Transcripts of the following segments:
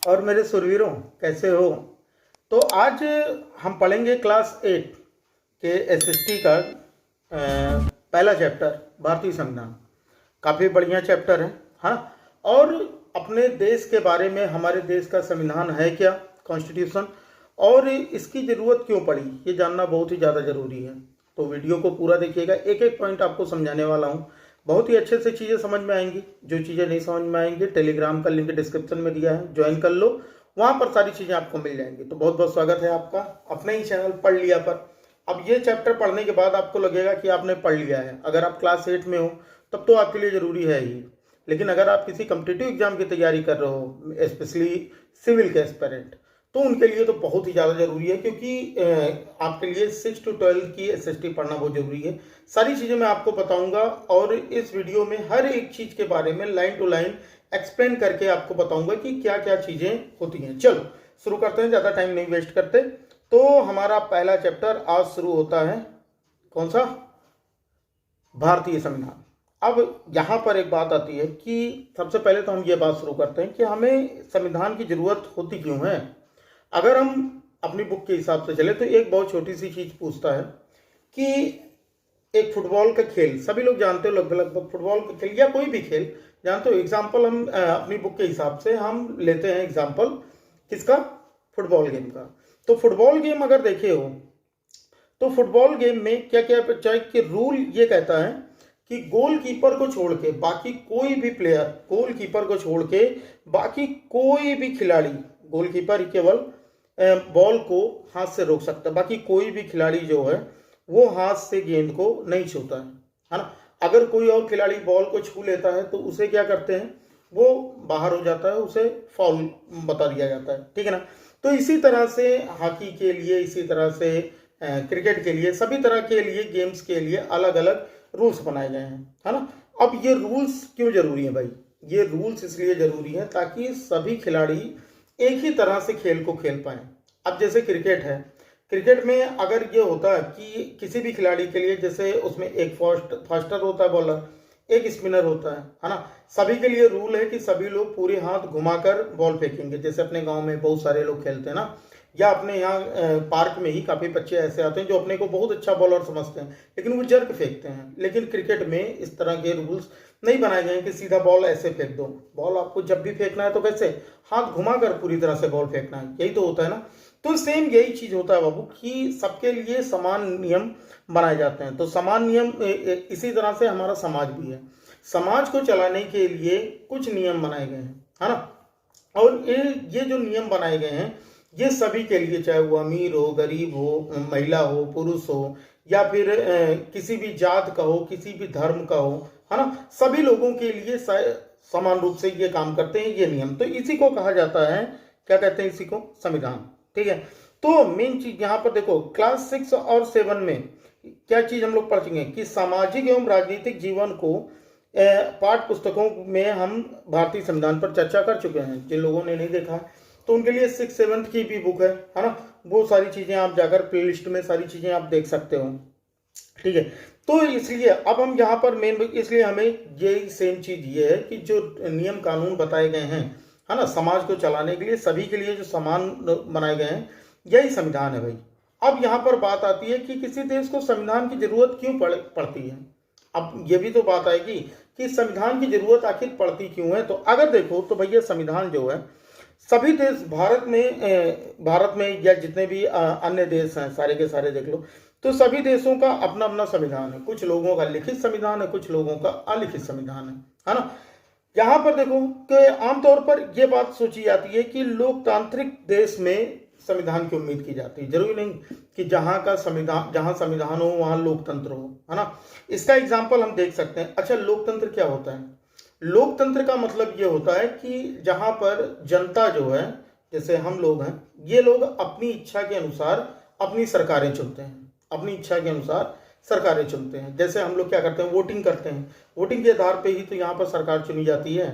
और मेरे सुरवीरों, कैसे हो? तो आज हम पढ़ेंगे क्लास 8 के एसएसटी का पहला चैप्टर भारतीय संविधान। काफ़ी बढ़िया चैप्टर है, हाँ। और अपने देश के बारे में, हमारे देश का संविधान है क्या, कॉन्स्टिट्यूशन, और इसकी ज़रूरत क्यों पड़ी, ये जानना बहुत ही ज़्यादा ज़रूरी है। तो वीडियो को पूरा देखिएगा, एक एक पॉइंट आपको समझाने वाला हूँ। बहुत ही अच्छे से चीज़ें समझ में आएंगी। जो चीज़ें नहीं समझ में आएंगी, टेलीग्राम का लिंक डिस्क्रिप्शन में दिया है, ज्वाइन कर लो, वहाँ पर सारी चीज़ें आपको मिल जाएंगी। तो बहुत बहुत स्वागत है आपका अपने ही चैनल पढ़ लिया पर। अब ये चैप्टर पढ़ने के बाद आपको लगेगा कि आपने पढ़ लिया है। अगर आप क्लास 8 में हो तब तो आपके लिए ज़रूरी है ही, लेकिन अगर आप किसी कम्पिटिटिव एग्जाम की तैयारी कर रहे हो, स्पेशली सिविल के एस्पिरेंट, तो उनके लिए तो बहुत ही ज़्यादा ज़रूरी है, क्योंकि आपके लिए 6 to 12 की एसएसटी पढ़ना बहुत ज़रूरी है। सारी चीज़ें मैं आपको बताऊंगा और इस वीडियो में हर एक चीज़ के बारे में लाइन टू लाइन एक्सप्लेन करके आपको बताऊंगा कि क्या क्या चीज़ें होती हैं। चलो शुरू करते हैं, ज़्यादा टाइम नहीं वेस्ट करते। तो हमारा पहला चैप्टर आज शुरू होता है, कौन सा? भारतीय संविधान। अब यहाँ पर एक बात आती है कि सबसे पहले तो हम ये बात शुरू करते हैं कि हमें संविधान की ज़रूरत होती क्यों है। अगर हम अपनी बुक के हिसाब से चले तो एक बहुत छोटी सी चीज़ पूछता है कि एक फुटबॉल का खेल, सभी लोग जानते हो लगभग लगभग, फुटबॉल का खेल या कोई भी खेल जानते हो। एग्जाम्पल हम अपनी बुक के हिसाब से हम लेते हैं एग्जाम्पल किसका? फुटबॉल गेम का। तो फुटबॉल गेम अगर देखे हो तो फुटबॉल गेम में क्या क्या चाहे कि रूल ये कहता है कि गोलकीपर को छोड़ के बाकी कोई भी प्लेयर, गोलकीपर को छोड़ के बाकी कोई भी खिलाड़ी, गोलकीपर केवल बॉल को हाथ से रोक सकता है, बाकी कोई भी खिलाड़ी जो है वो हाथ से गेंद को नहीं छूता है ना। अगर कोई और खिलाड़ी बॉल को छू लेता है तो उसे क्या करते हैं, वो बाहर हो जाता है, उसे फाउल बता दिया जाता है, ठीक है ना। तो इसी तरह से हॉकी के लिए, इसी तरह से क्रिकेट के लिए, सभी तरह के लिए गेम्स के लिए अलग अलग रूल्स बनाए गए हैं, है ना। अब ये रूल्स क्यों जरूरी है भाई? ये रूल्स इसलिए जरूरी है ताकि सभी खिलाड़ी एक ही तरह से खेल को खेल पाए। अब जैसे क्रिकेट है, क्रिकेट में अगर ये होता है कि किसी भी खिलाड़ी के लिए, जैसे उसमें एक फास्टर होता है बॉलर, एक स्पिनर होता है ना। सभी के लिए रूल है कि सभी लोग पूरे हाथ घुमाकर बॉल फेंकेंगे। जैसे अपने गांव में बहुत सारे लोग खेलते हैं ना, या अपने यहाँ पार्क में ही काफ़ी बच्चे ऐसे आते हैं जो अपने को बहुत अच्छा बॉलर समझते हैं, लेकिन वो जर्क फेंकते हैं। लेकिन क्रिकेट में इस तरह के रूल्स नहीं बनाए गए हैं कि सीधा बॉल ऐसे फेंक दो। बॉल आपको जब भी फेंकना है तो कैसे, हाथ घुमाकर पूरी तरह से बॉल फेंकना है, यही तो होता है ना। तो सेम यही चीज होता है बाबू कि सबके लिए समान नियम बनाए जाते हैं। तो समान नियम इसी तरह से हमारा समाज भी है। समाज को चलाने के लिए कुछ नियम बनाए गए हैं, है ना। और ये जो नियम बनाए गए हैं ये सभी के लिए, चाहे वो अमीर हो, गरीब हो, महिला हो, पुरुष हो, या फिर किसी भी जात का हो, किसी भी धर्म का हो, है ना, सभी लोगों के लिए समान रूप से ये काम करते हैं ये नियम। तो इसी को कहा जाता है, क्या कहते हैं इसी को? संविधान, ठीक है। तो मेन चीज यहाँ पर देखो, क्लास 6 और 7 में क्या चीज हम लोग पढ़ेंगे कि सामाजिक एवं राजनीतिक जीवन को पाठ्य पुस्तकों में हम भारतीय संविधान पर चर्चा कर चुके हैं। जिन लोगों ने नहीं देखा तो उनके लिए 6-7 की भी बुक है ना। वो सारी चीजें आप जाकर प्ले लिस्ट में सारी चीजें आप देख सकते हो, ठीक है। तो इसलिए अब हम यहाँ पर मेन, इसलिए हमें यही सेम चीज ये है कि जो नियम कानून बताए गए हैं, है ना, समाज को चलाने के लिए सभी के लिए जो समान बनाए गए हैं, यही संविधान है भाई। अब यहाँ पर बात आती है कि किसी देश को संविधान की जरूरत क्यों पड़ती है। अब ये भी तो बात आएगी कि संविधान की जरूरत आखिर पड़ती क्यों है। तो अगर देखो तो भैया, संविधान जो है सभी देश, भारत में या जितने भी अन्य देश हैं सारे के सारे देख लो, तो सभी देशों का अपना अपना संविधान है। कुछ लोगों का लिखित संविधान है, कुछ लोगों का अलिखित संविधान है ना। यहाँ पर देखो कि आमतौर पर यह बात सोची जाती है कि लोकतांत्रिक देश में संविधान की उम्मीद की जाती है। जरूरी नहीं कि जहाँ संविधान हो वहाँ लोकतंत्र हो, है ना। इसका एग्जाम्पल हम देख सकते हैं। अच्छा, लोकतंत्र क्या होता है? लोकतंत्र का मतलब ये होता है कि जहाँ पर जनता जो है, जैसे हम लोग हैं, ये लोग अपनी इच्छा के अनुसार अपनी सरकारें चुनते हैं, अपनी इच्छा के अनुसार सरकारें चुनते हैं। जैसे हम लोग क्या करते हैं, वोटिंग करते हैं। वोटिंग के आधार पे ही तो यहाँ पर सरकार चुनी जाती है।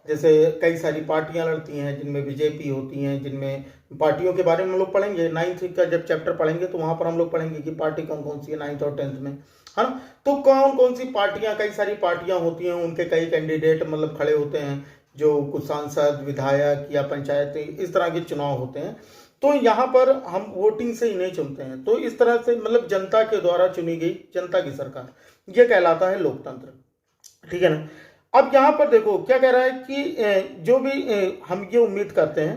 जैसे कई सारी पार्टियां लड़ती हैं, जिनमें बीजेपी होती हैं, जिनमें पार्टियों के बारे में हम लोग पढ़ेंगे 9th का जब चैप्टर पढ़ेंगे तो वहाँ पर हम लोग पढ़ेंगे कि पार्टी कौन कौन सी है 9th और 10th में, है ना। तो कौन कौन सी पार्टियां, कई सारी पार्टियां होती हैं, उनके कई कैंडिडेट मतलब खड़े होते हैं जो कुछ सांसद, विधायक या पंचायतें इस तरह के चुनाव होते हैं, तो यहाँ पर हम वोटिंग से इन्हें चुनते हैं। तो इस तरह से मतलब जनता के द्वारा चुनी गई जनता की सरकार, ये कहलाता है लोकतंत्र, ठीक है ना। अब यहाँ पर देखो क्या कह रहा है कि जो भी हम ये उम्मीद करते हैं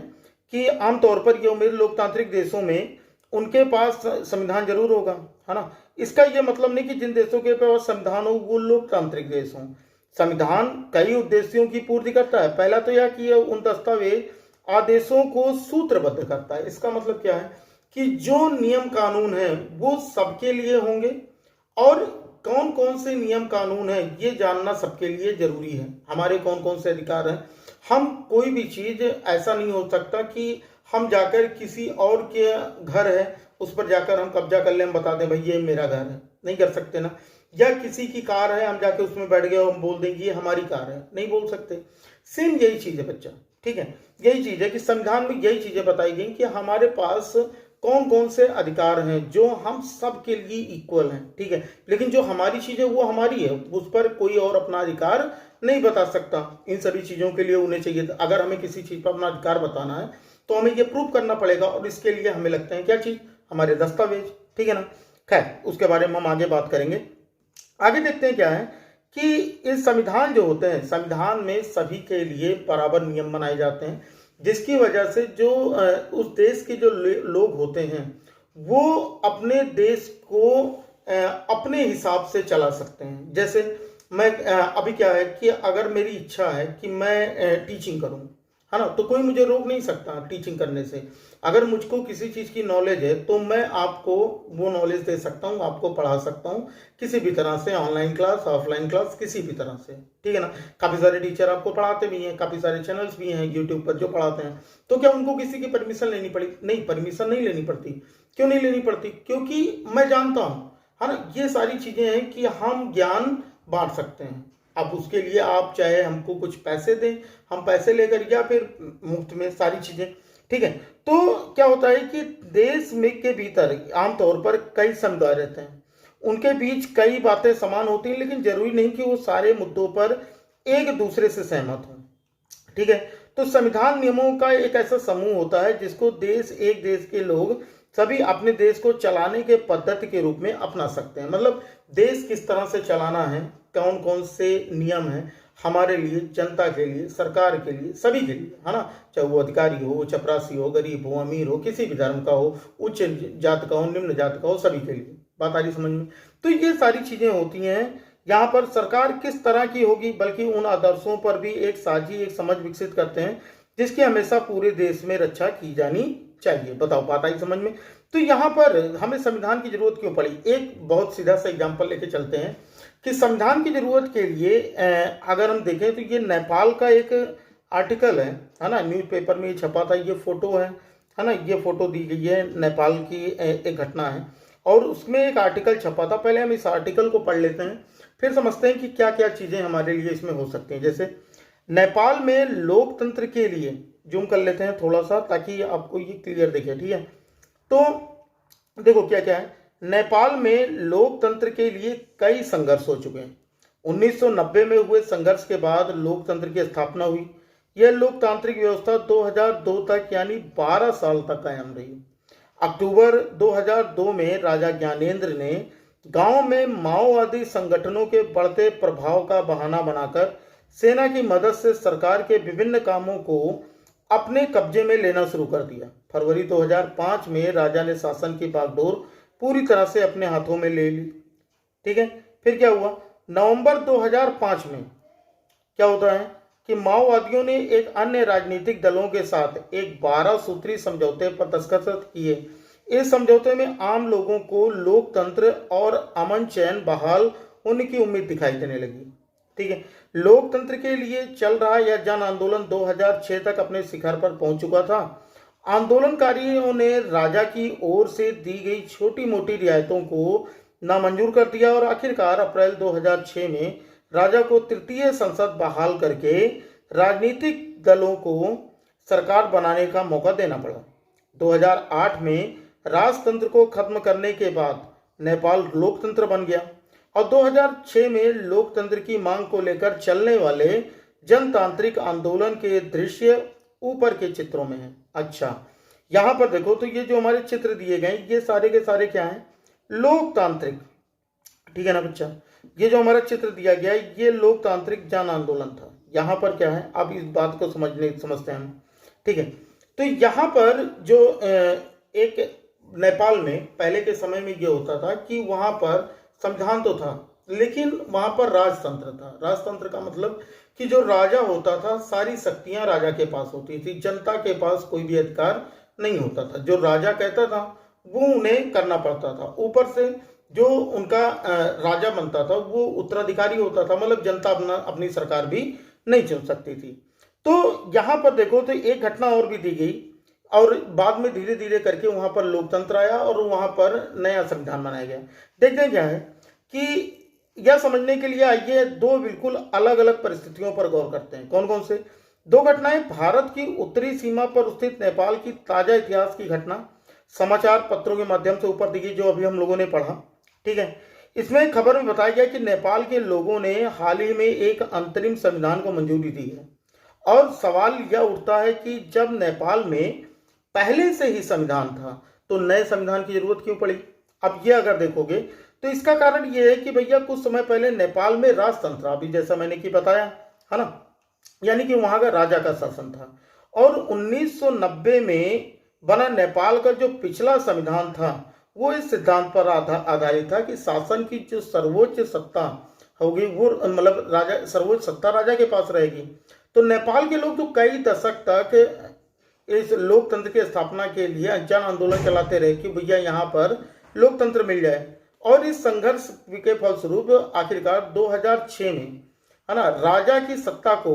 कि आमतौर पर ये उम्मीद लोकतांत्रिक देशों में उनके पास संविधान जरूर होगा, है ना। इसका ये मतलब नहीं कि जिन देशों के पास संविधान हो वो लोकतांत्रिक देश हों। संविधान कई उद्देश्यों की पूर्ति करता है। पहला तो यह कि उन दस्तावेज आदेशों को सूत्रबद्ध करता है। इसका मतलब क्या है कि जो नियम कानून है वो सबके लिए होंगे, और कौन कौन से नियम कानून है ये जानना सबके लिए जरूरी है। हमारे कौन कौन से अधिकार हैं, हम कोई भी चीज ऐसा नहीं हो सकता कि हम जाकर किसी और के घर है उस पर जाकर हम कब्जा कर ले, हम बता दें भाई ये मेरा घर है, नहीं कर सकते ना। या किसी की कार है, हम जाके उसमें बैठ गए और हम बोल देंगे ये हमारी कार है, नहीं बोल सकते। सेम यही चीज है बच्चा, ठीक है। यही चीज है कि संविधान में यही चीजें बताई गई कि हमारे पास कौन कौन से अधिकार हैं जो हम सब के लिए इक्वल हैं, ठीक है। लेकिन जो हमारी चीज है वो हमारी है, उस पर कोई और अपना अधिकार नहीं बता सकता। इन सभी चीजों के लिए उन्हें चाहिए, अगर हमें किसी चीज पर अपना अधिकार बताना है तो हमें ये प्रूव करना पड़ेगा, और इसके लिए हमें लगते हैं क्या चीज, हमारे दस्तावेज, ठीक है ना। खैर उसके बारे में हम आगे बात करेंगे। आगे देखते हैं क्या है कि इस संविधान जो होते हैं, संविधान में सभी के लिए बराबर नियम बनाए जाते हैं, जिसकी वजह से जो उस देश के जो लोग होते हैं वो अपने देश को अपने हिसाब से चला सकते हैं। जैसे मैं अभी क्या है कि अगर मेरी इच्छा है कि मैं टीचिंग करूं, है ना, तो कोई मुझे रोक नहीं सकता टीचिंग करने से। अगर मुझको किसी चीज की नॉलेज है तो मैं आपको वो नॉलेज दे सकता हूँ, आपको पढ़ा सकता हूँ किसी भी तरह से, ऑनलाइन क्लास, ऑफलाइन क्लास, किसी भी तरह से, ठीक है ना। काफी सारे टीचर आपको पढ़ाते भी हैं, काफी सारे चैनल्स भी हैं यूट्यूब पर जो पढ़ाते हैं। तो क्या उनको किसी की परमिशन लेनी पड़ी? नहीं, परमिशन नहीं लेनी पड़ती। क्यों नहीं लेनी पड़ती? क्योंकि मैं जानता हूँ, है ना, ये सारी चीजें हैं कि हम ज्ञान बांट सकते हैं। अब उसके लिए आप चाहे हमको कुछ पैसे दें, हम पैसे लेकर, या फिर मुफ्त में सारी चीजें, ठीक है। तो क्या होता है कि देश में के भीतर आमतौर पर कई समुदाय रहते हैं, उनके बीच कई बातें समान होती हैं, लेकिन जरूरी नहीं कि वो सारे मुद्दों पर एक दूसरे से सहमत हों, ठीक है। तो संविधान नियमों का एक ऐसा समूह होता है जिसको एक देश के लोग सभी अपने देश को चलाने के पद्धति के रूप में अपना सकते हैं। मतलब देश किस तरह से चलाना है, कौन कौन से नियम हैं हमारे लिए, जनता के लिए, सरकार के लिए, सभी के लिए, है ना। चाहे वो अधिकारी हो, चपरासी हो, गरीब हो, अमीर हो, किसी भी धर्म का हो, उच्च जात का हो, निम्न जात का हो, सभी के लिए। बात आ रही समझ में? तो ये सारी चीजें होती हैं। यहाँ पर सरकार किस तरह की होगी, बल्कि उन आदर्शों पर भी एक साझी एक समझ विकसित करते हैं जिसकी हमेशा पूरे देश में रक्षा की जानी चाहिए। बताओ बात आई समझ में? तो यहाँ पर हमें संविधान की जरूरत क्यों पड़ी? एक बहुत सीधा सा एग्जाम्पल लेके चलते हैं कि संविधान की जरूरत के लिए अगर हम देखें तो ये नेपाल का एक आर्टिकल है ना, न्यूज़पेपर में ये छपा था, ये फोटो है ना, ये फोटो दी गई है, नेपाल की एक घटना है और उसमें एक आर्टिकल छपा था। पहले हम इस आर्टिकल को पढ़ लेते हैं, फिर समझते हैं कि क्या क्या चीजें हमारे लिए इसमें हो सकती हैं। जैसे नेपाल में लोकतंत्र के लिए, जूम कर लेते हैं थोड़ा सा ताकि आपको ये क्लियर दिखे, ठीक है। तो देखो क्या क्या है, नेपाल में लोकतंत्र के लिए कई संघर्ष हो चुके हैं। 1990 में हुए संघर्ष के बाद लोकतंत्र की स्थापना हुई। यह लोकतांत्रिक व्यवस्था 2002 तक यानी 12 साल तक कायम रही। अक्टूबर 2002 में राजा ज्ञानेंद्र ने गांव में माओवादी संगठनों के बढ़ते प्रभाव का बहाना बनाकर सेना की मदद से सरकार के विभिन्न कामों को अपने कब्जे में लेना शुरू कर दिया। फरवरी 2005 में राजा ने शासन की बागडोर पूरी तरह से अपने हाथों में ले ली, ठीक है। फिर क्या हुआ, नवंबर 2005 में क्या होता है कि माओवादियों ने एक अन्य राजनीतिक दलों के साथ एक 12 सूत्री समझौते पर दस्तखत किए। इस समझौते में आम लोगों को लोकतंत्र और अमन चैन बहाल होने की उम्मीद दिखाई देने लगी, ठीक है। लोकतंत्र के लिए चल रहा यह जन आंदोलन 2006 तक अपने शिखर पर पहुंच चुका था। आंदोलनकारियों ने राजा की ओर से दी गई छोटी मोटी रियायतों को नामंजूर कर दिया और आखिरकार अप्रैल 2006 में राजा को तृतीय संसद बहाल करके राजनीतिक दलों को सरकार बनाने का मौका देना पड़ा। 2008 में राजतंत्र को खत्म करने के बाद नेपाल लोकतंत्र बन गया और 2006 में लोकतंत्र की मांग को लेकर चलने वाले जनतांत्रिक आंदोलन के दृश्य ऊपर के चित्रों में है। अच्छा, यहाँ पर देखो तो ये जो हमारे चित्र दिए गए ये सारे के सारे क्या हैं, लोकतांत्रिक, ठीक है ना बच्चा। ये जो हमारा चित्र दिया गया है ये लोकतांत्रिक जन आंदोलन था। यहाँ पर क्या है, अब इस बात को समझते हैं हम, ठीक है। तो यहाँ पर जो एक नेपाल में पहले के समय में ये होता था कि वहाँ पर संविधान तो था लेकिन वहाँ पर राजतंत्र था। राजतंत्र का मतलब कि जो राजा होता था सारी शक्तियां राजा के पास होती थी, जनता के पास कोई भी अधिकार नहीं होता था। जो राजा कहता था वो उन्हें करना पड़ता था। ऊपर से जो उनका राजा बनता था वो उत्तराधिकारी होता था, मतलब जनता अपनी सरकार भी नहीं चुन सकती थी। तो यहाँ पर देखो तो एक घटना और भी दी गई और बाद में धीरे धीरे करके वहां पर लोकतंत्र आया और वहां पर नया संविधान बनाया गया। देखते क्या है कि यह समझने के लिए आइए दो बिल्कुल अलग अलग परिस्थितियों पर गौर करते हैं। कौन कौन से दो घटनाएं, भारत की उत्तरी सीमा पर स्थित नेपाल की ताजा इतिहास की घटना समाचार पत्रों के माध्यम से ऊपर दी गई जो अभी हम लोगों ने पढ़ा, ठीक है। इसमें खबर में बताया गया कि नेपाल के लोगों ने हाल ही में एक अंतरिम संविधान को मंजूरी दी है और सवाल यह उठता है कि जब नेपाल में पहले से ही संविधान था तो नए संविधान की जरूरत क्यों पड़ी। अब ये अगर देखोगे तो इसका कारण ये है कि भैया कुछ समय पहले नेपाल में राजतंत्र, अभी जैसा मैंने कि बताया है ना, यानी कि वहां का राजा का शासन था। और 1990 में बना नेपाल का जो पिछला संविधान था वो इस सिद्धांत पर आधारित था कि शासन की जो सर्वोच्च सत्ता होगी वो मतलब राजा, सर्वोच्च सत्ता राजा के पास रहेगी। तो नेपाल के लोग तो कई दशक तक इस लोकतंत्र की स्थापना के लिए जन आंदोलन चलाते रहे कि भैया यहाँ पर लोकतंत्र मिल जाए। और इस संघर्ष के फलस्वरूप आखिरकार 2006 में है ना राजा की सत्ता को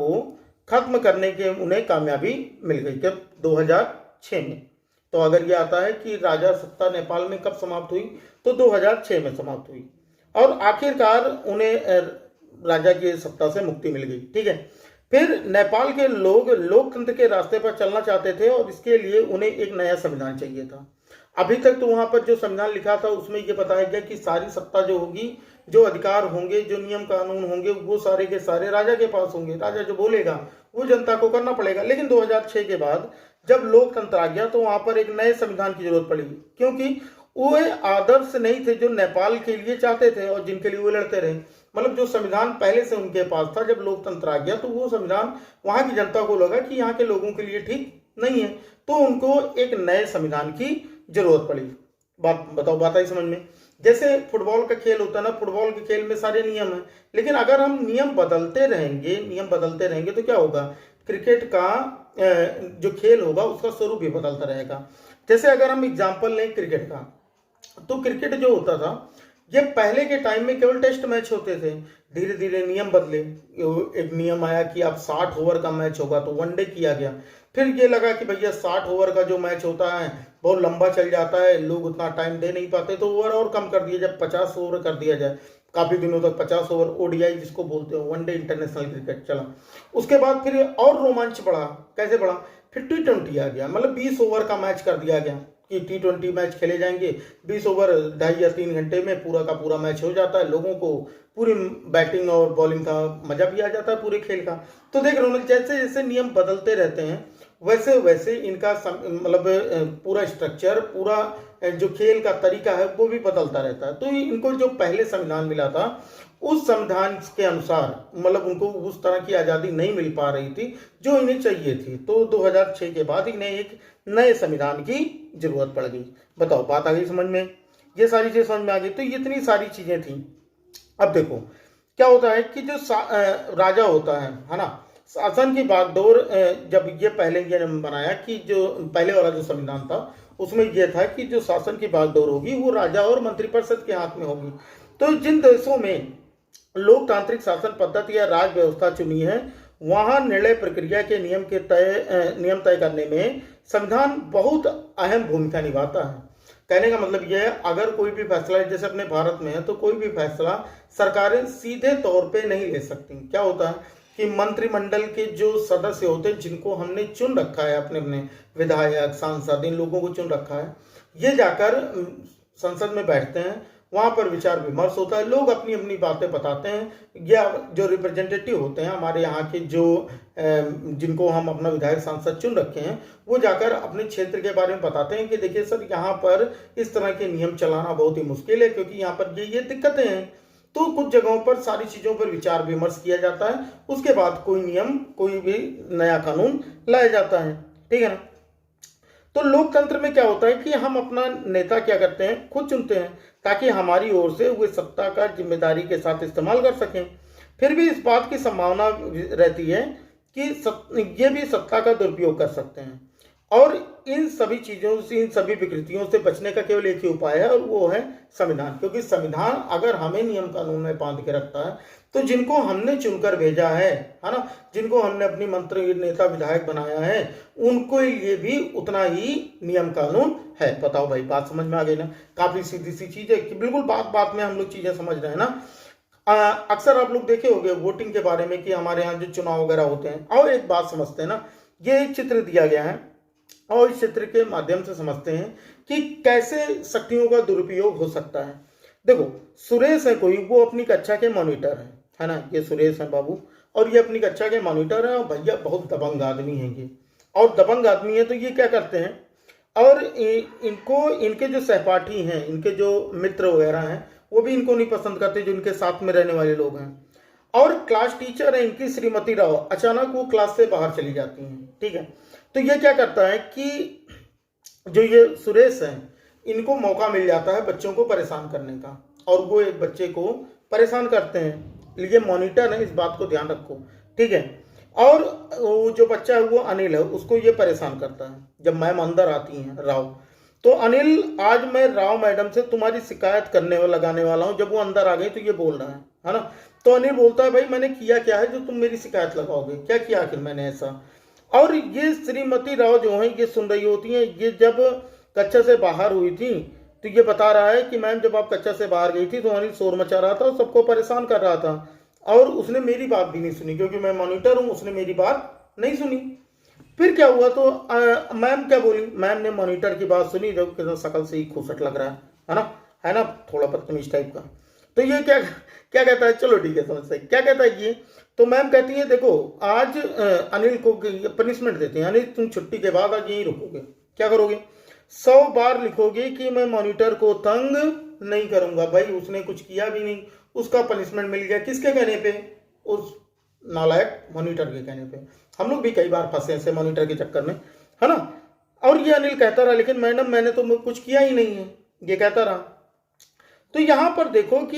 खत्म करने के उन्हें कामयाबी मिल गई। कब? 2006 में। तो अगर ये आता है कि राजा सत्ता नेपाल में कब समाप्त हुई तो 2006 में समाप्त हुई और आखिरकार उन्हें राजा की सत्ता से मुक्ति मिल गई, ठीक है। फिर नेपाल के लोग लोकतंत्र के रास्ते पर चलना चाहते थे और इसके लिए उन्हें एक नया संविधान चाहिए था। अभी तक तो वहां पर जो संविधान लिखा था उसमें यह बताया गया कि सारी सत्ता जो होगी, जो अधिकार होंगे, जो नियम कानून होंगे वो सारे के सारे राजा के पास होंगे। राजा जो बोलेगा वो जनता को करना पड़ेगा। लेकिन 2006 के बाद जब लोकतंत्र आ गया तो वहां पर एक नए संविधान की जरूरत पड़ी क्योंकि वो आदर्श नहीं थे जो नेपाल के लिए चाहते थे और जिनके लिए वो लड़ते रहे। मतलब जो संविधान पहले से उनके पास था, जब लोकतंत्र आ गया तो वो संविधान वहां की जनता को लगा कि यहाँ के लोगों के लिए ठीक नहीं है, तो उनको एक नए संविधान की जरूरत पड़ी। बात बताओ, बात आई समझ में। जैसे फुटबॉल का खेल होता है ना, फुटबॉल के खेल में सारे नियम हैं, लेकिन अगर हम नियम बदलते रहेंगे तो क्या होगा, क्रिकेट का जो खेल होगा उसका स्वरूप भी बदलता रहेगा। जैसे अगर हम एग्जाम्पल लें क्रिकेट का, तो क्रिकेट जो होता था ये पहले के टाइम में केवल टेस्ट मैच होते थे। धीरे धीरे नियम बदले, एक नियम आया कि अब 60 ओवर का मैच होगा तो वनडे किया गया। फिर ये लगा कि भैया 60 ओवर का जो मैच होता है बहुत लंबा चल जाता है, लोग उतना टाइम दे नहीं पाते, तो ओवर और कम कर दिया जाए, 50 ओवर कर दिया जाए। काफी दिनों तक 50 ओवर ओडीआई जिसको बोलते हो, वनडे इंटरनेशनल क्रिकेट चला। उसके बाद फिर और रोमांच बढ़ा। कैसे बढ़ा, फिर T20 आ गया, मतलब 20 ओवर का मैच कर दिया गया कि T20 मैच खेले जाएंगे। 20 ओवर 2.5 या 3 घंटे में पूरा का पूरा मैच हो जाता है, लोगों को पूरी बैटिंग और बॉलिंग का मजा भी आ जाता है पूरे खेल का। तो देख रहे हो, जैसे जैसे नियम बदलते रहते हैं वैसे वैसे इनका मतलब पूरा स्ट्रक्चर, पूरा जो खेल का तरीका है वो भी बदलता रहता है। तो इनको जो पहले संविधान मिला था उस संविधान के अनुसार मतलब उनको उस तरह की आज़ादी नहीं मिल पा रही थी जो इन्हें चाहिए थी। तो 2006 के बाद इन्हें एक नए संविधान की जरूरत पड़ गई। बताओ, बात आ गई समझ में, ये सारी चीजें समझ में आ गई। तो इतनी सारी चीजें थी। अब देखो क्या होता है कि जो राजा होता है ना, शासन की बागडोर, जब ये पहले ये बनाया कि जो पहले वाला जो संविधान था उसमें यह था कि जो शासन की बागडोर होगी वो राजा और मंत्रिपरिषद के हाथ में होगी। तो जिन देशों में लोकतांत्रिक शासन पद्धति या राज व्यवस्था चुनी है वहां निर्णय प्रक्रिया के नियम तय करने में संविधान बहुत अहम भूमिका निभाता है। कहने का मतलब यह है, अगर कोई भी फैसला जैसे अपने भारत में है तो कोई भी फैसला सरकारें सीधे तौर पे नहीं ले सकती। क्या होता है कि मंत्रिमंडल के जो सदस्य होते हैं जिनको हमने चुन रखा है, अपने अपने विधायक, सांसद, इन लोगों को चुन रखा है, ये जाकर संसद में बैठते हैं वहाँ पर विचार विमर्श होता है, लोग अपनी अपनी बातें बताते हैं, या जो रिप्रेजेंटेटिव होते हैं हमारे यहाँ के, जो जिनको हम अपना विधायक सांसद चुन रखे हैं, वो जाकर अपने क्षेत्र के बारे में बताते हैं कि देखिए सर, यहाँ पर इस तरह के नियम चलाना बहुत ही मुश्किल है, क्योंकि यहाँ पर ये दिक्कतें हैं। तो कुछ जगहों पर सारी चीज़ों पर विचार विमर्श किया जाता है, उसके बाद कोई नियम, कोई भी नया कानून लाया जाता है, ठीक है ना। तो लोकतंत्र में क्या होता है कि हम अपना नेता क्या करते हैं, खुद चुनते हैं, ताकि हमारी ओर से वे सत्ता का जिम्मेदारी के साथ इस्तेमाल कर सकें। फिर भी इस बात की संभावना रहती है कि ये भी सत्ता का दुरुपयोग कर सकते हैं, और इन सभी चीज़ों से, इन सभी विकृतियों से बचने का केवल एक ही उपाय है, और वो है संविधान। क्योंकि संविधान अगर हमें नियम कानून में बांध के रखता है, तो जिनको हमने चुनकर भेजा है ना, जिनको हमने अपनी मंत्री, नेता, विधायक बनाया है, उनको ये भी उतना ही नियम कानून है। बताओ भाई, बात समझ में आ गई ना। काफी सीधी सी चीज है कि बिल्कुल बात बात में हम लोग चीजें समझ रहे हैं ना। अक्सर आप लोग देखे होंगे वोटिंग के बारे में कि हमारे यहाँ जो चुनाव वगैरह होते हैं, और एक बात समझते हैं ना, ये एक चित्र दिया गया है, और इस चित्र के माध्यम से समझते हैं कि कैसे शक्तियों का दुरुपयोग हो सकता है। देखो, सुरेश है कोई, वो अपनी कक्षा के मॉनिटर है ना, ये सुरेश है बाबू, और ये अपनी कक्षा के मॉनिटर है, और भैया बहुत दबंग आदमी है ये, और दबंग आदमी है तो ये क्या करते हैं, और इनको, इनके जो सहपाठी हैं, इनके जो मित्र वगैरह हैं, वो भी इनको नहीं पसंद करते, जो इनके साथ में रहने वाले लोग हैं। और क्लास टीचर है इनकी श्रीमती राव, अचानक वो क्लास से बाहर चली जाती हैं, ठीक है। तो ये क्या करता है कि जो ये सुरेश है, इनको मौका मिल जाता है बच्चों को परेशान करने का, और वो एक बच्चे को परेशान करते हैं। ये मॉनिटर है, इस बात को ध्यान रखो, ठीक है। और वो जो बच्चा है, वो अनिल है, उसको ये परेशान करता है। जब मैम अंदर आती हैं, राव, तो अनिल, आज मैं राव मैडम से तुम्हारी शिकायत करने व लगाने वाला हूं। जब वो अंदर आ गई तो ये बोल रहा है ना। तो अनिल बोलता है, भाई मैंने किया क्या है जो तुम मेरी शिकायत लगाओगे, क्या किया आखिर मैंने ऐसा। और ये श्रीमती राव जो है, ये सुन रही होती है। ये जब कक्षा से बाहर हुई थी, तो ये बता रहा है कि मैम, जब आप कक्षा से बाहर गई थी तो अनिल शोर मचा रहा था और सबको परेशान कर रहा था, और उसने मेरी बात भी नहीं सुनी, क्योंकि मैं मॉनिटर हूं, उसने मेरी बात नहीं सुनी। फिर क्या हुआ, तो मैम क्या बोली, मैम ने मॉनिटर की बात सुनी, जो शकल से ही खुसट लग रहा है ना, थोड़ा बदतमीज टाइप का। तो ये क्या क्या कहता है, चलो ठीक है, समझ सही, क्या कहता है ये। तो मैम कहती है, देखो आज अनिल को पनिशमेंट देते हैं, अनिल तुम छुट्टी के बाद आज यहीं रुकोगे, क्या करोगे, 100 बार लिखोगे कि मैं मॉनिटर को तंग नहीं करूंगा। भाई उसने कुछ किया भी नहीं, उसका पनिशमेंट मिल गया, किसके कहने पे, उस नालायक मॉनिटर के कहने पे। हम लोग भी कई बार फंसे ऐसे मॉनिटर के चक्कर में, है ना। और ये अनिल कहता रहा, लेकिन मैडम मैंने तो कुछ किया ही नहीं है, ये कहता रहा। तो यहां पर देखो कि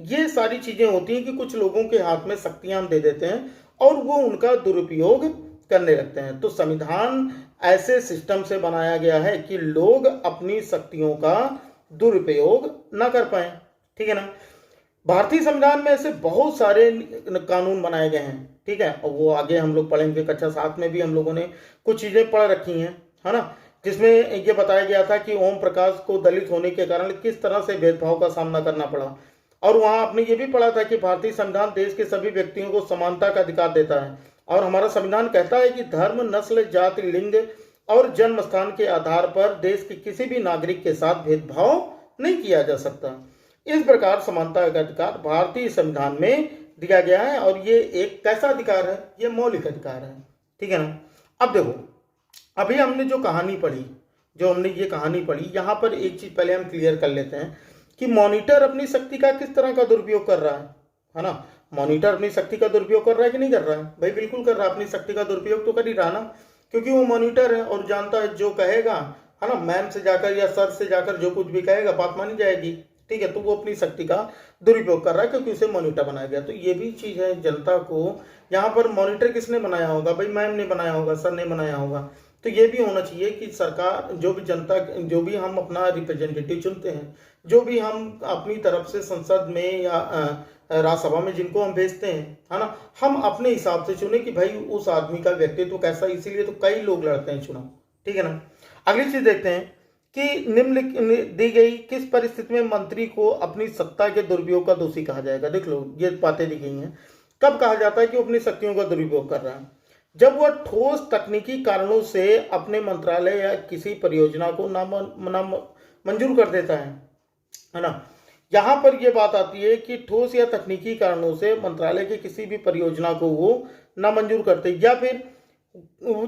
ये सारी चीजें होती हैं कि कुछ लोगों के हाथ में शक्तियां हम दे देते हैं, और वो उनका दुरुपयोग करने लगते हैं। तो संविधान ऐसे सिस्टम से बनाया गया है कि लोग अपनी शक्तियों का दुरुपयोग ना कर पाए, ठीक है ना। भारतीय संविधान में ऐसे बहुत सारे कानून बनाए गए हैं, ठीक है, और वो आगे हम लोग पढ़ेंगे। कक्षा 7 में भी हम लोगों ने कुछ चीजें पढ़ रखी हैं, है ना, जिसमें ये बताया गया था कि ओम प्रकाश को दलित होने के कारण किस तरह से भेदभाव का सामना करना पड़ा। और वहां आपने ये भी पढ़ा था कि भारतीय संविधान देश के सभी व्यक्तियों को समानता का अधिकार देता है, और हमारा संविधान कहता है कि धर्म, नस्ल, जाति, लिंग और जन्म स्थान के आधार पर देश के किसी भी नागरिक के साथ भेदभाव नहीं किया जा सकता। इस प्रकार समानता का अधिकार भारतीय संविधान में दिया गया है, और ये एक कैसा अधिकार है, ये मौलिक अधिकार है, ठीक है ना। अब देखो, अभी हमने जो कहानी पढ़ी, यहाँ पर एक चीज पहले हम क्लियर कर लेते हैं कि मॉनिटर अपनी शक्ति का किस तरह का दुरुपयोग कर रहा है ना। मॉनिटर अपनी शक्ति का दुरुपयोग कर रहा है कि नहीं कर रहा है, भाई बिल्कुल कर रहा है, अपनी शक्ति का दुरुपयोग तो कर ही रहा ना, क्योंकि वो मॉनिटर है और जानता है जो कहेगा, है ना, मैम से जाकर या सर से जाकर जो कुछ भी कहेगा बात मानी जाएगी, ठीक है। तो वो अपनी शक्ति का दुरुपयोग कर रहा है, क्योंकि उसे मॉनिटर बनाया गया। तो ये भी चीज है, जनता को यहाँ पर मॉनिटर किसने बनाया होगा, भाई मैम ने बनाया होगा, सर ने बनाया होगा। तो ये भी होना चाहिए कि सरकार, जो भी जनता, जो भी हम अपना रिप्रेजेंटेटिव चुनते हैं, जो भी हम अपनी तरफ से संसद में या राज्यसभा में जिनको हम भेजते हैं, है ना, हम अपने हिसाब से चुने कि भाई उस आदमी का व्यक्तित्व तो कैसा। इसीलिए तो कई लोग लड़ते हैं चुनाव, ठीक है ना। अगली चीज देखते हैं कि निम्नलिखित दी गई किस परिस्थिति में मंत्री को अपनी सत्ता के दुरुपयोग का दोषी कहा जाएगा। देख लो, ये बातें दी गई हैं। कब कहा जाता है कि वो अपनी शक्तियों का दुरुपयोग कर रहा है, जब वह ठोस तकनीकी कारणों से अपने मंत्रालय या किसी परियोजना को मंजूर कर देता है ना। यहाँ पर यह बात आती है कि ठोस या तकनीकी कारणों से मंत्रालय की किसी भी परियोजना को वो नामंजूर करते, या फिर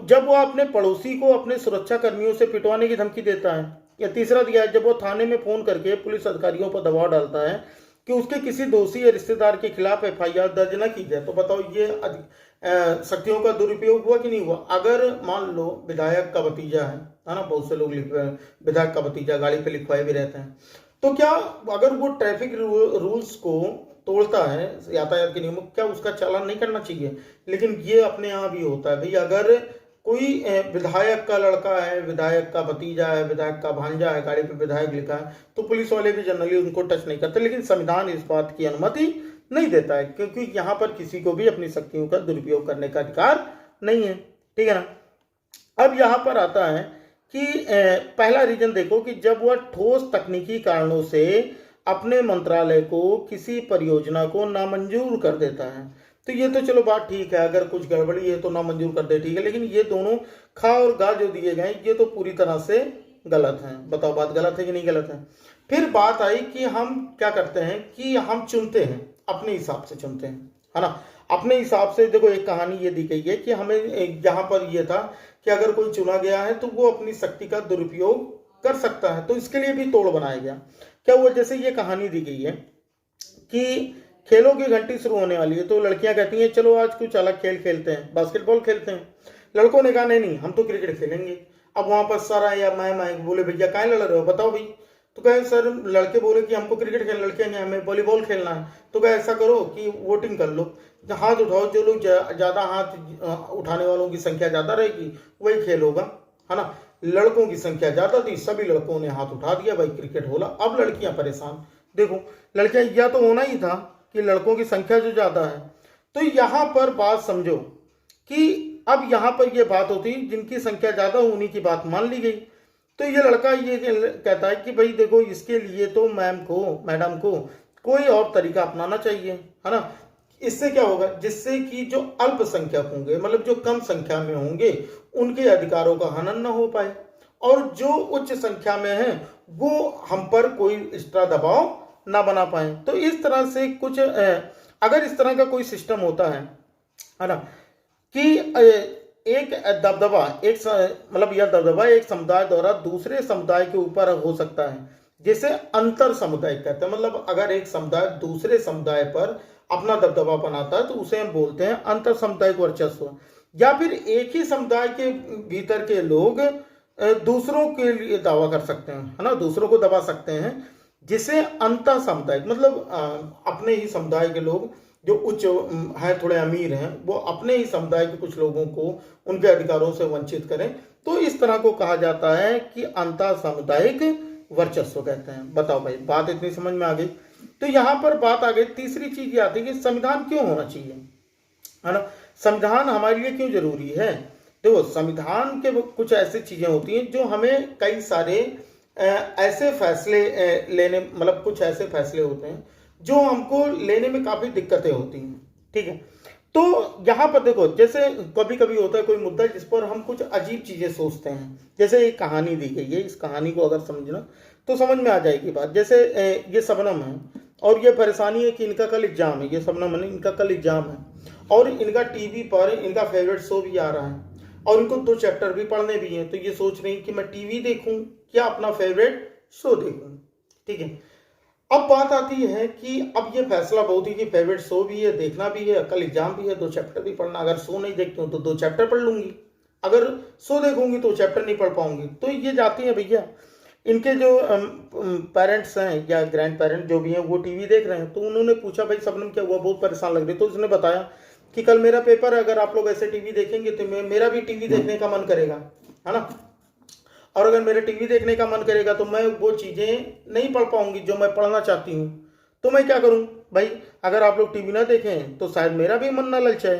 जब वो अपने पड़ोसी को अपने सुरक्षा कर्मियों से पिटवाने की धमकी देता है, या तीसरा दिया है जब वो थाने में फोन करके पुलिस अधिकारियों पर दबाव डालता है कि उसके किसी दोषी या रिश्तेदार के खिलाफ एफआईआर दर्ज न की जाए। तो बताओ ये शक्तियों का दुरुपयोग हुआ कि नहीं हुआ। अगर मान लो विधायक का भतीजा है ना, बहुत से लोग विधायक का भतीजा गाड़ी पे लिखवाए भी रहते हैं, तो क्या अगर वो ट्रैफिक रूल्स को तोड़ता है, यातायात के नियमों, क्या उसका चालान नहीं करना चाहिए। लेकिन ये अपने यहाँ भी होता है भाई, अगर कोई विधायक का लड़का है, विधायक का भतीजा है, विधायक का भांजा है, गाड़ी पे विधायक लिखा है, तो पुलिस वाले भी जनरली उनको टच नहीं करते। लेकिन संविधान इस बात की अनुमति नहीं देता है, क्योंकि यहाँ पर किसी को भी अपनी शक्तियों का दुरुपयोग करने का अधिकार नहीं है। ठीक है ना। अब यहाँ पर आता है कि पहला रीजन देखो कि जब वह ठोस तकनीकी कारणों से अपने मंत्रालय को किसी परियोजना को नामंजूर कर देता है, तो ये तो चलो बात ठीक है, अगर कुछ गड़बड़ी है तो नामंजूर कर दे, ठीक है। लेकिन ये दोनों खा और गा जो दिए गए ये तो पूरी तरह से गलत हैं। बताओ बात गलत है कि नहीं गलत है। फिर बात आई कि हम क्या करते हैं कि हम चुनते हैं, अपने हिसाब से चुनते हैं, है ना। अपने हिसाब से देखो, एक कहानी ये दी गई है कि हमें यहाँ पर ये था कि अगर कोई चुना गया है तो वो अपनी शक्ति का दुरुपयोग कर सकता है, तो इसके लिए भी तोड़ बनाया गया। क्या हुआ, जैसे ये कहानी दी गई है कि खेलों की घंटी शुरू होने वाली है, तो लड़कियां कहती हैं चलो आज कुछ अलग खेल खेलते हैं, बास्केटबॉल खेलते हैं। लड़कों ने कहा नहीं नहीं हम तो क्रिकेट खेलेंगे। अब वहां पर सर या मैं बोले भैया काहे लड़ रहे हो, बताओ भाई। तो कहे सर, लड़के बोले कि हमको क्रिकेट खेलना, लड़कियां नहीं हमें वॉलीबॉल खेलना है। तो कहे ऐसा करो कि वोटिंग कर लो, हाथ उठाओ, जो लोग ज्यादा हाथ उठाने वालों की संख्या ज्यादा रहेगी वही खेल होगा, है ना। लड़कों की संख्या ज्यादा थी, सभी लड़कों ने हाथ उठा दिया, भाई क्रिकेट होला। अब लड़कियां परेशान, देखो लड़कियां, या तो होना ही था कि लड़कों की संख्या जो ज्यादा है। तो यहां पर बात समझो कि अब यहां पर यह बात होती जिनकी संख्या ज्यादा होने की बात मान ली गई। तो ये लड़का ये कहता है कि भाई देखो इसके लिए तो मैडम को कोई और तरीका अपनाना चाहिए, है ना। इससे क्या होगा, जिससे कि जो अल्पसंख्यक होंगे, मतलब जो कम संख्या में होंगे, उनके अधिकारों का हनन न हो पाए, और जो उच्च संख्या में हैं वो हम पर कोई एक्स्ट्रा दबाव ना बना पाए। तो इस तरह से कुछ अगर इस तरह का कोई सिस्टम होता है ना, कि एक दबदबा मतलब यह दबदबा एक समुदाय द्वारा दूसरे समुदाय के ऊपर हो सकता है, जिसे अंतर सामुदायिक कहते हैं। मतलब अगर एक समुदाय दूसरे समुदाय पर अपना दबदबा बनाता है तो उसे हम बोलते हैं अंतर सामुदायिक वर्चस्व। या फिर एक ही समुदाय के भीतर के लोग दूसरों के लिए दावा कर सकते हैं, है ना, दूसरों को दबा सकते हैं, जिसे अंतर सामुदायिक मतलब अपने ही समुदाय के लोग जो उच्च हैं, थोड़े अमीर हैं, वो अपने ही समुदाय के कुछ लोगों को उनके अधिकारों से वंचित करें। तो इस तरह को कहा जाता है कि अंतर सामुदायिक वर्चस्व कहते हैं। बताओ भाई, बात इतनी समझ में आ गई। तो यहाँ पर बात आ गई, तीसरी चीज ये आती है कि संविधान क्यों होना चाहिए, है ना। संविधान हमारे लिए क्यों जरूरी है। देखो संविधान के कुछ ऐसी चीजें होती हैं जो हमें कई सारे ऐसे फैसले लेने, मतलब कुछ ऐसे फैसले होते हैं जो हमको लेने में काफी दिक्कतें होती हैं। ठीक है, तो यहाँ पर देखो, जैसे कभी कभी होता है कोई मुद्दा जिस पर हम कुछ अजीब चीजें सोचते हैं। जैसे एक कहानी दी गई है, इस कहानी को अगर समझना तो समझ में आ जाएगी बात। जैसे ये शबनम है और ये परेशानी है कि इनका कल एग्जाम है, ये शबनम है, इनका कल एग्जाम है, और इनका टीवी पर इनका फेवरेट शो भी आ रहा है, और इनको 2 चैप्टर भी पढ़ने भी हैं। तो ये सोच रही कि मैं टीवी देखूं क्या अपना फेवरेट शो देखूं। ठीक है, अब बात आती है कि अब ये फैसला बहुत ही कि फेवरेट शो भी है, देखना भी है, कल एग्जाम भी है, 2 चैप्टर भी पढ़ना। अगर शो नहीं देखती हूँ तो 2 चैप्टर पढ़ लूंगी, अगर शो देखूंगी तो चैप्टर नहीं पढ़ पाऊंगी। तो ये जाती है भैया, इनके जो पेरेंट्स हैं या ग्रैंड पेरेंट जो भी हैं वो टीवी देख रहे हैं। तो उन्होंने पूछा भाई शबनम क्या हुआ, बहुत परेशान लग रही। तो उसने बताया कि कल मेरा पेपर है, अगर आप लोग ऐसे टीवी देखेंगे तो मेरा भी टीवी देखने का मन करेगा, है ना। और अगर मेरे टीवी देखने का मन करेगा तो मैं वो चीजें नहीं पढ़ पाऊंगी जो मैं पढ़ना चाहती हूँ। तो मैं क्या करूं भाई, अगर आप लोग टीवी ना देखें तो शायद मेरा भी मन ना ललचाए।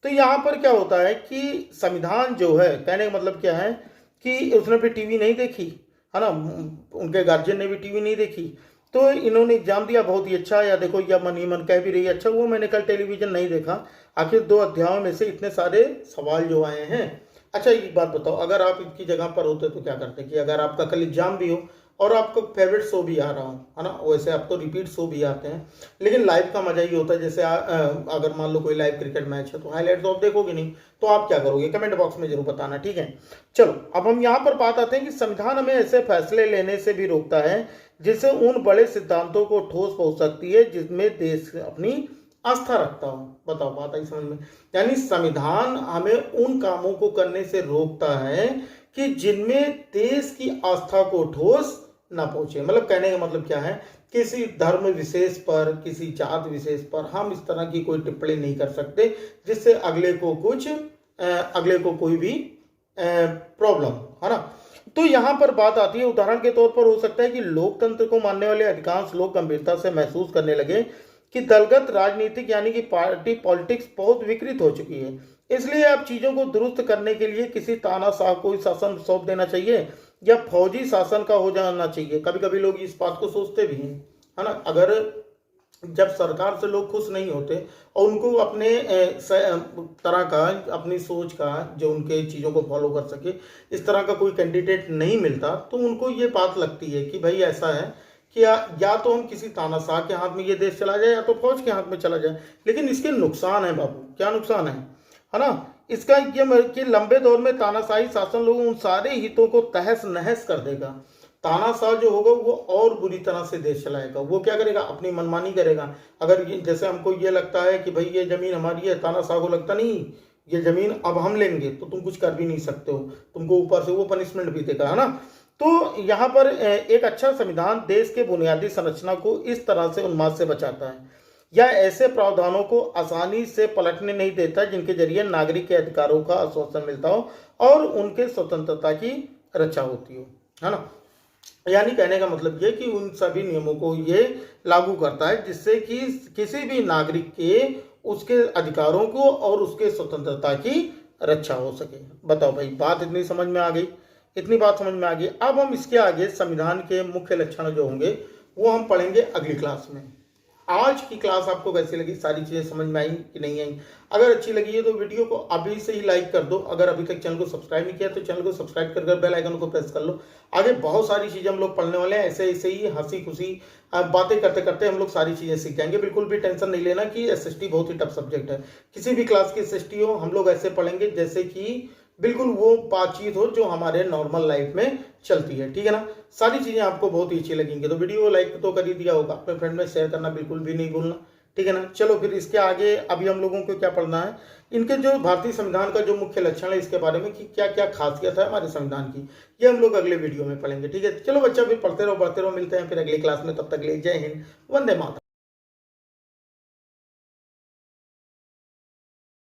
तो यहाँ पर क्या होता है कि संविधान जो है, कहने का मतलब क्या है कि उसने भी टीवी नहीं देखी, है ना, उनके गार्जियन ने भी टीवी नहीं देखी, तो इन्होंने एग्जाम दिया, बहुत ही अच्छा। या देखो या मन ही मन कह भी रही है अच्छा हुआ मैंने कल टेलीविजन नहीं देखा, आखिर 2 अध्यायों में से इतने सारे सवाल जो आए हैं। अच्छा एक बात बताओ, अगर आप इनकी जगह पर होते तो क्या करते कि अगर आपका कल एग्जाम भी हो और आपको फेवरेट शो भी आ रहा हो, है ना। वैसे अब तो रिपीट शो भी आते हैं, लेकिन लाइव का मजा ही होता है। जैसे अगर मान लो कोई लाइव क्रिकेट मैच है तो हाईलाइट तो आप देखोगे नहीं, तो आप क्या करोगे, कमेंट बॉक्स में जरूर बताना, ठीक है। चलो अब हम यहाँ पर बात आते हैं कि संविधान हमें ऐसे फैसले लेने से भी रोकता है जिससे उन बड़े सिद्धांतों को ठोस पहुंच सकती है जिसमें देश अपनी आस्था रखता हो। बताओ, बात आई समझ में। यानी संविधान हमें उन कामों को करने से रोकता है कि जिनमें देश की आस्था को ठोस ना पहुंचे। मतलब कहने का मतलब क्या है, किसी धर्म विशेष पर, किसी जात विशेष पर हम इस तरह की कोई टिप्पणी नहीं कर सकते जिससे अगले को कोई भी प्रॉब्लम, है ना। तो यहाँ पर बात आती है, उदाहरण के तौर पर हो सकता है कि लोकतंत्र को मानने वाले अधिकांश लोग गंभीरता से महसूस करने लगे कि दलगत राजनीतिक यानी कि पार्टी पॉलिटिक्स बहुत विकृत हो चुकी है। इसलिए अब चीजों को दुरुस्त करने के लिए किसी तानाशाह को शासन सौंप देना चाहिए या फौजी शासन का हो जाना चाहिए। कभी कभी लोग इस बात को सोचते भी हैं, है ना। अगर जब सरकार से लोग खुश नहीं होते और उनको अपने तरह का, अपनी सोच का, जो उनके चीज़ों को फॉलो कर सके, इस तरह का कोई कैंडिडेट नहीं मिलता, तो उनको ये बात लगती है कि भाई ऐसा है कि या तो हम किसी तानाशाह के हाथ में ये देश चला जाए या तो फौज के हाथ में चला जाए। लेकिन इसके नुकसान है बाबू, क्या नुकसान है ना। इसका ये कि लंबे दौर में तानाशाही शासन लोगों उन सारे हितों को तहस नहस कर देगा। तानाशाह जो होगा वो और बुरी तरह से देश चलाएगा। वो क्या करेगा, अपनी मनमानी करेगा। अगर जैसे हमको ये लगता है कि भाई ये जमीन हमारी है, तानाशाह को लगता नहीं ये जमीन अब हम लेंगे, तो तुम कुछ कर भी नहीं सकते हो, तुमको ऊपर से वो पनिशमेंट भी देगा, है ना। तो यहाँ पर एक अच्छा संविधान देश के बुनियादी संरचना को इस तरह से उन्माद से बचाता है या ऐसे प्रावधानों को आसानी से पलटने नहीं देता जिनके जरिए नागरिक के अधिकारों का आश्वासन मिलता हो और उनके स्वतंत्रता की रक्षा होती हो, है ना। यानी कहने का मतलब ये कि उन सभी नियमों को ये लागू करता है जिससे कि किसी भी नागरिक के उसके अधिकारों को और उसके स्वतंत्रता की रक्षा हो सके। बताओ भाई, बात इतनी समझ में आ गई, इतनी बात समझ में आ गई। अब हम इसके आगे संविधान के मुख्य लक्षण जो होंगे वो हम पढ़ेंगे अगली क्लास में। आज की क्लास आपको कैसी लगी, सारी चीजें समझ में आई कि नहीं आई? अगर अच्छी लगी है तो वीडियो को अभी से ही लाइक कर दो। अगर अभी तक चैनल को सब्सक्राइब नहीं किया तो चैनल को सब्सक्राइब कर बेल आइकन को प्रेस कर लो। आगे बहुत सारी चीजें हम लोग पढ़ने वाले हैं, ऐसे ऐसे ही हंसी खुशी बातें करते करते हम लोग सारी चीजें सीख जाएंगे। बिल्कुल भी टेंशन नहीं लेना कि एसएसटी बहुत ही टफ सब्जेक्ट है। किसी भी क्लास की एसएसटी हो, हम लोग ऐसे पढ़ेंगे जैसे कि बिल्कुल वो बातचीत हो जो हमारे नॉर्मल लाइफ में चलती है, ठीक है ना। सारी चीजें आपको बहुत ही अच्छी लगेंगी। तो वीडियो को लाइक तो कर ही दिया होगा, अपने फ्रेंड में शेयर करना बिल्कुल भी नहीं भूलना, ठीक है ना। चलो फिर इसके आगे अभी हम लोगों को क्या पढ़ना है, इनके जो भारतीय संविधान का जो मुख्य लक्षण है इसके बारे में कि क्या क्या खासियत है हमारे संविधान की, ये हम लोग अगले वीडियो में पढ़ेंगे, ठीक है। चलो बच्चा, फिर पढ़ते रहो, मिलते हैं फिर अगली क्लास में। तब तक ले जय हिंद, वंदे मातरम।